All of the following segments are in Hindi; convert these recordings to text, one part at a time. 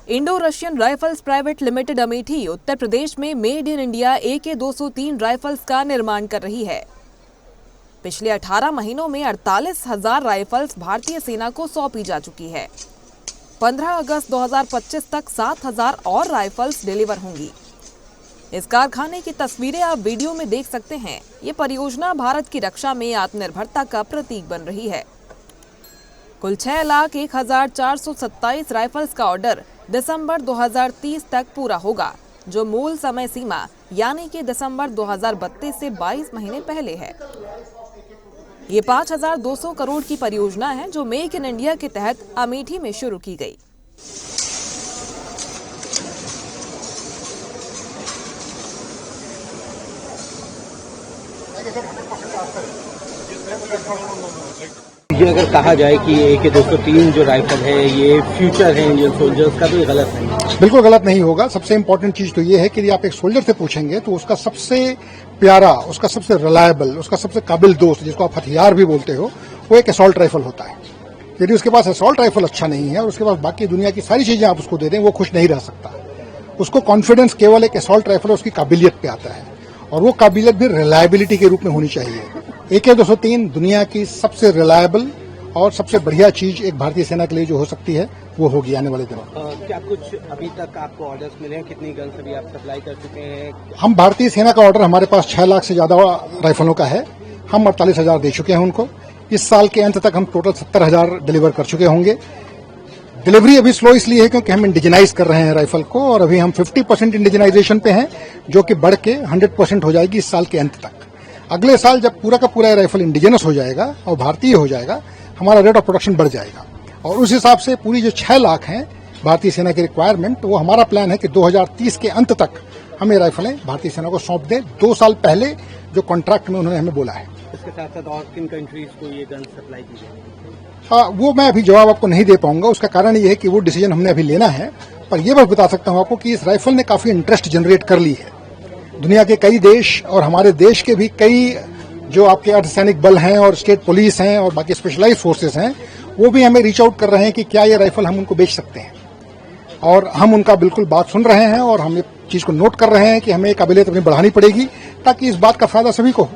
Indo Russian rifles private limited Amethi Uttar Pradesh में made in India AK-203 rifles का निर्माण कर रही है। पिछले 18 महीनों में 48,000 राइफल्स भारतीय सेना को सौंपी जा चुकी है। 15 अगस्त 2025 तक 7,000 और राइफल्स डिलीवर होंगी। इस कारखाने की तस्वीरें आप वीडियो में देख सकते हैं। ये परियोजना भारत की रक्षा में आत्मनिर्भरता का प्रतीक बन रही है। कुल 6,01,427 राइफल्स का ऑर्डर दिसंबर 2030 तक पूरा होगा, जो मूल समय सीमा यानी कि दिसंबर 2032 से 22 महीने पहले है। ये 5,200 करोड़ की परियोजना है, जो मेक इन इंडिया के तहत अमेठी में शुरू की गई। ये अगर कहा जाए कि AK-203 जो राइफल है ये फ्यूचर है इंडियन सोल्जर्स का, तो ये गलत है। बिल्कुल गलत नहीं होगा। सबसे इम्पोर्टेंट चीज तो ये है कि यदि आप एक सोल्जर से पूछेंगे तो उसका सबसे प्यारा, उसका सबसे रिलायबल, उसका सबसे काबिल दोस्त, जिसको आप हथियार भी बोलते हो, वो एक असॉल्ट राइफल होता है। यदि उसके पास असॉल्ट राइफल अच्छा नहीं है और उसके पास बाकी दुनिया की सारी चीजें आप उसको दे दें, वो खुश नहीं रह सकता। उसको कॉन्फिडेंस केवल एक असॉल्ट राइफल उसकी काबिलियत पे आता है, और वो काबिलियत भी रिलायबिलिटी के रूप में होनी चाहिए। AK-203 दुनिया की सबसे रिलायबल और सबसे बढ़िया चीज एक भारतीय सेना के लिए जो हो सकती है, वो होगी आने वाले दिनों। क्या कुछ अभी तक आपको ऑर्डर्स मिले हैं? कितनी गन्स अभी आप सप्लाई कर चुके हैं? हम भारतीय सेना का ऑर्डर, हमारे पास 6 लाख से ज्यादा राइफलों का है। हम 48,000 दे चुके हैं उनको। इस साल के अंत तक हम टोटल 70,000 डिलीवर कर चुके होंगे। डिलीवरी अभी स्लो इसलिए है क्योंकि हम इंडिजिनाइज कर रहे हैं राइफल को, और अभी हम 50% इंडिजिनाइजेशन पे हैं, जो कि बढ़ के 100% हो जाएगी इस साल के अंत तक। अगले साल जब पूरा का पूरा राइफल इंडिजिनस हो जाएगा और भारतीय हो जाएगा, हमारा रेट ऑफ प्रोडक्शन बढ़ जाएगा, और उस हिसाब से पूरी जो 6 लाख हैं भारतीय सेना की रिक्वायरमेंट, वो हमारा प्लान है कि 2030 के अंत तक हम ये राइफलें भारतीय सेना को सौंप दें, 2 साल पहले जो कॉन्ट्रैक्ट में उन्होंने हमें बोला है। इसके साथ साथ और किन कंट्रीज को ये गन सप्लाई की जाएगी? वो मैं अभी जवाब आपको नहीं दे पाऊंगा। उसका कारण ये है कि वो डिसीजन हमने अभी लेना है, पर ये बस बता सकता हूं आपको कि इस राइफल ने काफी इंटरेस्ट जनरेट कर ली है। दुनिया के कई देश और हमारे देश के भी कई जो आपके अर्धसैनिक बल हैं और स्टेट पुलिस हैं और बाकी स्पेशलाइज फोर्सेस हैं, वो भी हमें रीच आउट कर रहे हैं कि क्या ये राइफल हम उनको बेच सकते हैं, और हम उनका बिल्कुल बात सुन रहे हैं और हम ये चीज को नोट कर रहे हैं कि हमें काबिलियत अपनी बढ़ानी पड़ेगी, ताकि इस बात का फायदा सभी को हो।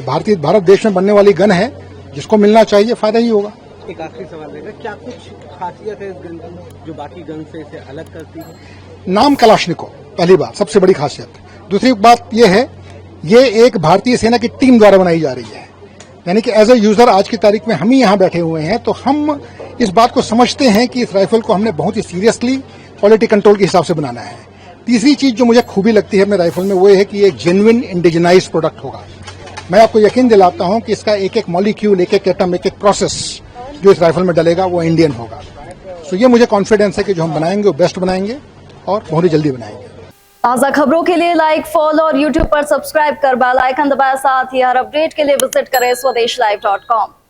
भारत देश में बनने वाली गन है, जिसको मिलना चाहिए, फायदा ही होगा। एक आखिरी सवाल रहेगा, क्या कुछ खासियत है इस गन की जो बाकी गन से इसे अलग करती है? नाम कलाश्निकोव, पहली बात, सबसे बड़ी खासियत। दूसरी बात यह है, ये एक भारतीय सेना की टीम द्वारा बनाई जा रही है, यानी कि एज ए यूजर आज की तारीख में हम ही यहाँ बैठे हुए हैं, तो हम इस बात को समझते हैं कि इस राइफल को हमने बहुत ही सीरियसली क्वालिटी कंट्रोल के हिसाब से बनाना है। तीसरी चीज जो मुझे खूबी लगती है अपने राइफल में, वो ये है कि एक जेन्युइन इंडिजिनाइज प्रोडक्ट होगा। मैं आपको यकीन दिलाता हूं कि इसका एक एक मॉलिक्यूल, एक एक एटम, एक एक प्रोसेस जो इस राइफल में डलेगा वो इंडियन होगा। सो ये मुझे कॉन्फिडेंस है कि जो हम बनाएंगे वो बेस्ट बनाएंगे और बहुत ही जल्दी बनाएंगे। ताज़ा खबरों के लिए लाइक, फॉलो और YouTube पर सब्सक्राइब कर बेल आइकन दबाएं। साथ ही हर अपडेट के लिए विजिट करें swedeshlive.com।